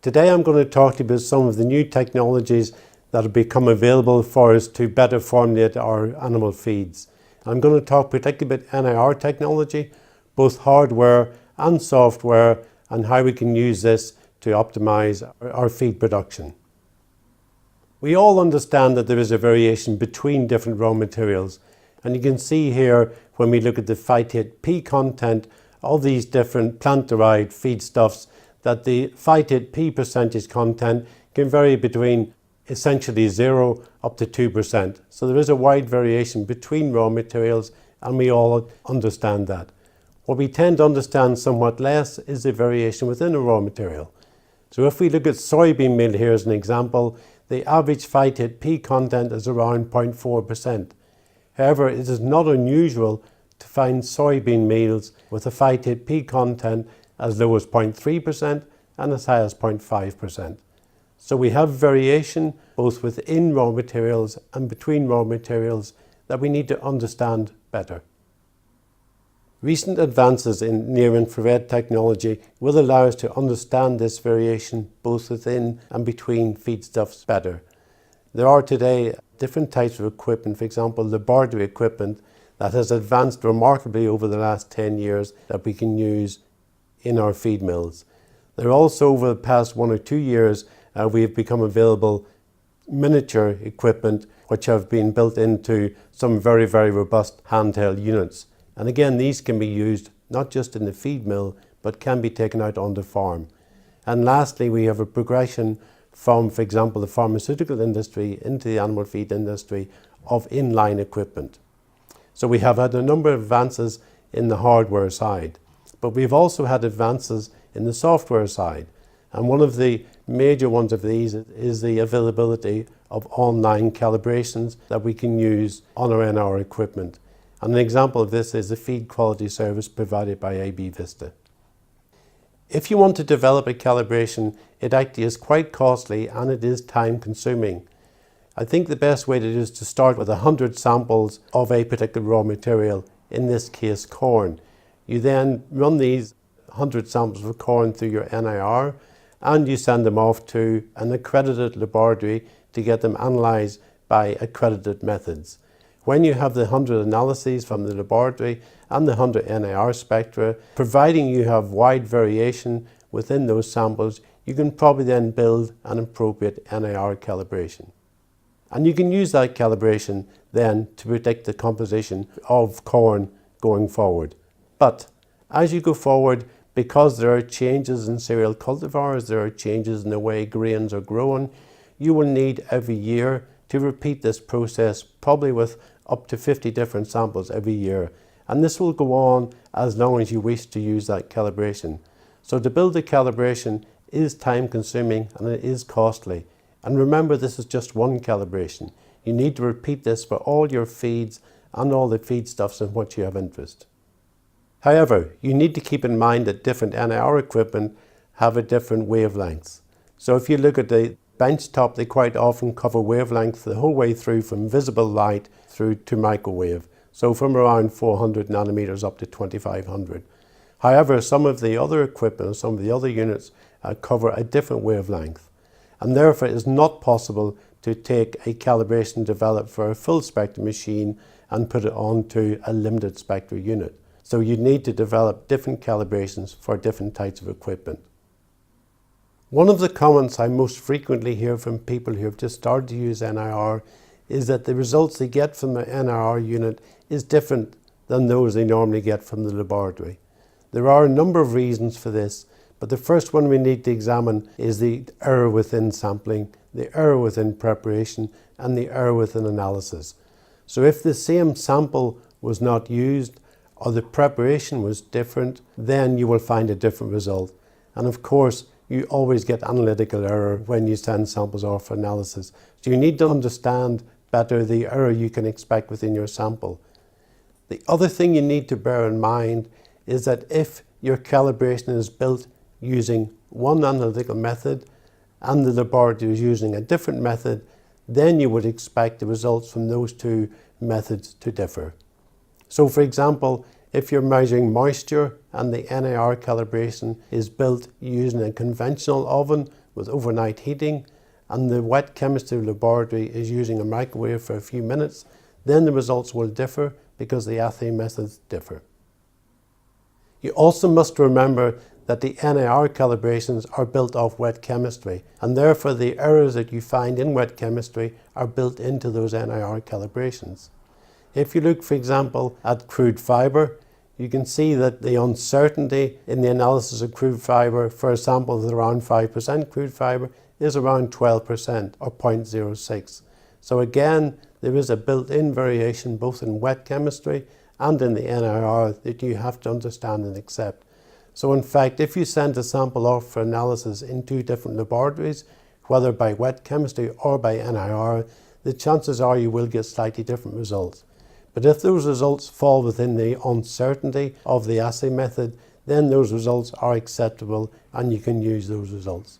Today I'm going to talk to you about some of the new technologies that have become available for us to better formulate our animal feeds. I'm going to talk particularly about NIR technology, both hardware and software, and how we can use this to optimize our feed production. We all understand that there is a variation between different raw materials, and you can see here when we look at the phytate P content of these different plant-derived feedstuffs that the phytate P percentage content can vary between essentially 0 up to 2%. So there is a wide variation between raw materials, and we all understand that. What we tend to understand somewhat less is the variation within a raw material. So if we look at soybean meal here as an example, the average phytate P content is around 0.4%. However, it is not unusual to find soybean meals with a phytate P content as low as 0.3% and as high as 0.5%. So we have variation both within raw materials and between raw materials that we need to understand better. Recent advances in near-infrared technology will allow us to understand this variation both within and between feedstuffs better. There are today different types of equipment, for example laboratory equipment, that has advanced remarkably over the last 10 years that we can use in our feed mills. There are also, over the past 1 or 2 years, we have become available miniature equipment which have been built into some very, very robust handheld units. And again, these can be used not just in the feed mill, but can be taken out on the farm. And lastly, we have a progression from, for example, the pharmaceutical industry into the animal feed industry of inline equipment. So we have had a number of advances in the hardware side, but we've also had advances in the software side. And one of the major ones of these is the availability of online calibrations that we can use on our NIR equipment. And an example of this is the feed quality service provided by AB Vista. If you want to develop a calibration, it actually is quite costly and it is time consuming. I think the best way to do is to start with 100 samples of a particular raw material, in this case corn. You then run these 100 samples of corn through your NIR and you send them off to an accredited laboratory to get them analysed by accredited methods. When you have the 100 analyses from the laboratory and the 100 NIR spectra, providing you have wide variation within those samples, you can probably then build an appropriate NIR calibration. And you can use that calibration then to predict the composition of corn going forward. But as you go forward, because there are changes in cereal cultivars, there are changes in the way grains are grown, you will need every year to repeat this process, probably with up to 50 different samples every year. And this will go on as long as you wish to use that calibration. So to build a calibration is time consuming and it is costly. And remember, this is just one calibration. You need to repeat this for all your feeds and all the feedstuffs in which you have interest. However, you need to keep in mind that different NIR equipment have a different wavelengths. So if you look at the benchtop, they quite often cover wavelength the whole way through from visible light through to microwave. So from around 400 nanometers up to 2500. However, some of the other equipment, some of the other units cover a different wavelength. And therefore it is not possible to take a calibration developed for a full spectrum machine and put it onto a limited spectrum unit. So you need to develop different calibrations for different types of equipment. One of the comments I most frequently hear from people who have just started to use NIR is that the results they get from the NIR unit is different than those they normally get from the laboratory. There are a number of reasons for this, but the first one we need to examine is the error within sampling, the error within preparation, and the error within analysis. So if the same sample was not used or the preparation was different, then you will find a different result. And of course, you always get analytical error when you send samples off for analysis. So you need to understand better the error you can expect within your sample. The other thing you need to bear in mind is that if your calibration is built using one analytical method and the laboratory is using a different method, then you would expect the results from those two methods to differ. So for example, if you're measuring moisture and the NIR calibration is built using a conventional oven with overnight heating, and the wet chemistry laboratory is using a microwave for a few minutes, then the results will differ because the assay methods differ. You also must remember that the NIR calibrations are built off wet chemistry, and therefore the errors that you find in wet chemistry are built into those NIR calibrations. If you look, for example, at crude fibre, you can see that the uncertainty in the analysis of crude fibre for a sample with around 5% crude fibre is around 12% or 0.06. So again, there is a built-in variation both in wet chemistry and in the NIR that you have to understand and accept. So in fact, if you send a sample off for analysis in two different laboratories, whether by wet chemistry or by NIR, the chances are you will get slightly different results. But if those results fall within the uncertainty of the assay method, then those results are acceptable and you can use those results.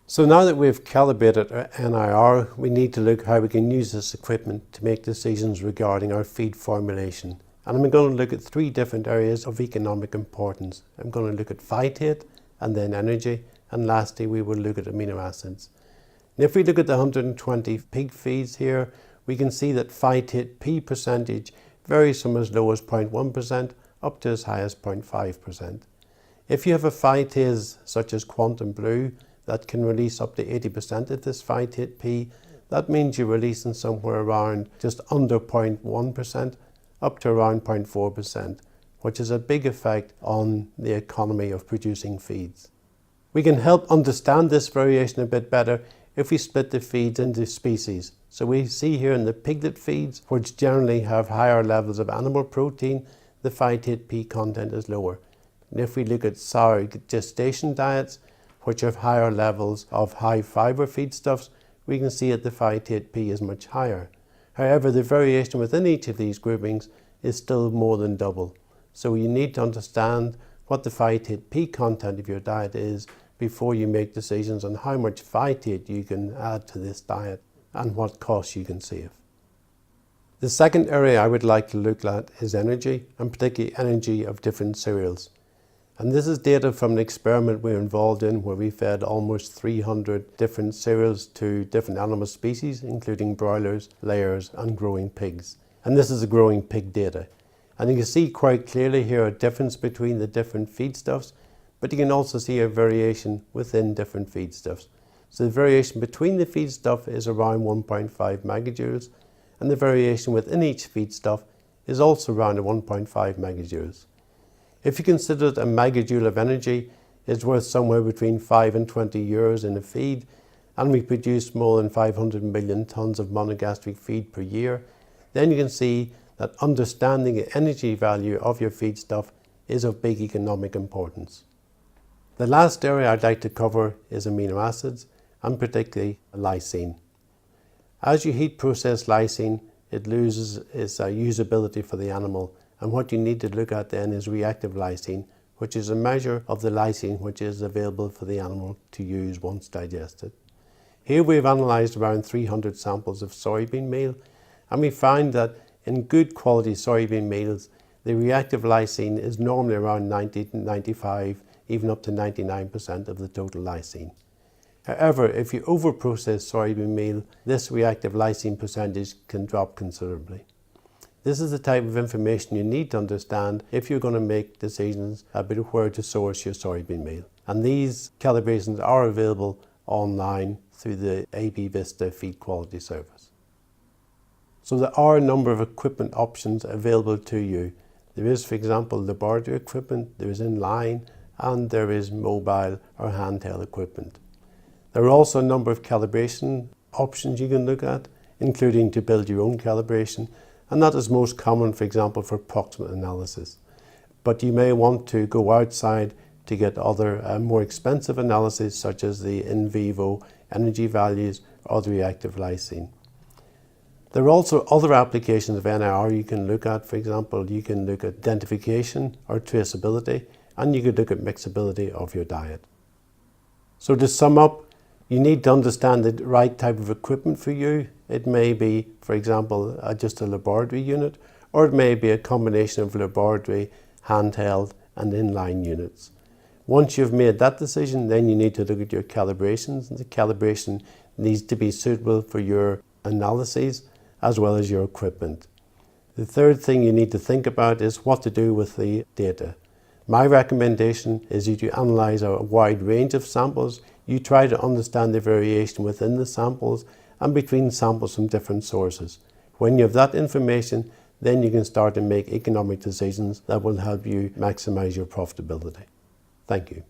So now that we've calibrated our NIR, we need to look how we can use this equipment to make decisions regarding our feed formulation. And I'm going to look at three different areas of economic importance. I'm going to look at phytate and then energy, and lastly we will look at amino acids. And if we look at the 120 pig feeds here, we can see that phytate P percentage varies from as low as 0.1% up to as high as 0.5%. If you have a phytase such as quantum blue that can release up to 80% of this phytate P, that means you're releasing somewhere around just under 0.1% up to around 0.4%, which is a big effect on the economy of producing feeds. We can help understand this variation a bit better if we split the feeds into species. So we see here in the piglet feeds, which generally have higher levels of animal protein, the phytate P content is lower. And if we look at sour gestation diets, which have higher levels of high fibre feedstuffs, we can see that the phytate P is much higher. However, the variation within each of these groupings is still more than double. So you need to understand what the phytate P content of your diet is before you make decisions on how much phytate you can add to this diet and what costs you can save. The second area I would like to look at is energy, and particularly energy of different cereals. And this is data from an experiment we're involved in where we fed almost 300 different cereals to different animal species, including broilers, layers, and growing pigs. And this is the growing pig data. And you can see quite clearly here a difference between the different feedstuffs, but you can also see a variation within different feedstuffs. So the variation between the feedstuff is around 1.5 megajoules, and the variation within each feedstuff is also around 1.5 megajoules. If you consider that a megajoule of energy is worth somewhere between 5 and 20 euros in a feed, and we produce more than 500 million tons of monogastric feed per year, then you can see that understanding the energy value of your feedstuff is of big economic importance. The last area I'd like to cover is amino acids, and particularly lysine. As you heat process lysine, it loses its usability for the animal, and what you need to look at then is reactive lysine, which is a measure of the lysine which is available for the animal to use once digested. Here we've analysed around 300 samples of soybean meal, and we find that in good quality soybean meals, the reactive lysine is normally around 90 to 95, even up to 99% of the total lysine. However, if you overprocess soybean meal, this reactive lysine percentage can drop considerably. This is the type of information you need to understand if you're going to make decisions about where to source your soybean meal. And these calibrations are available online through the AB Vista Feed Quality Service. So there are a number of equipment options available to you. There is, for example, laboratory equipment, there is in-line, and there is mobile or handheld equipment. There are also a number of calibration options you can look at, including to build your own calibration, and that is most common, for example, for proximate analysis. But you may want to go outside to get other more expensive analyses, such as the in vivo energy values or the reactive lysine. There are also other applications of NIR you can look at. For example, you can look at identification or traceability, and you could look at mixability of your diet. So to sum up, you need to understand the right type of equipment for you. It may be, for example, just a laboratory unit, or it may be a combination of laboratory, handheld, and inline units. Once you've made that decision, then you need to look at your calibrations, and the calibration needs to be suitable for your analyses as well as your equipment. The third thing you need to think about is what to do with the data. My recommendation is that you analyse a wide range of samples. You try to understand the variation within the samples and between samples from different sources. When you have that information, then you can start to make economic decisions that will help you maximise your profitability. Thank you.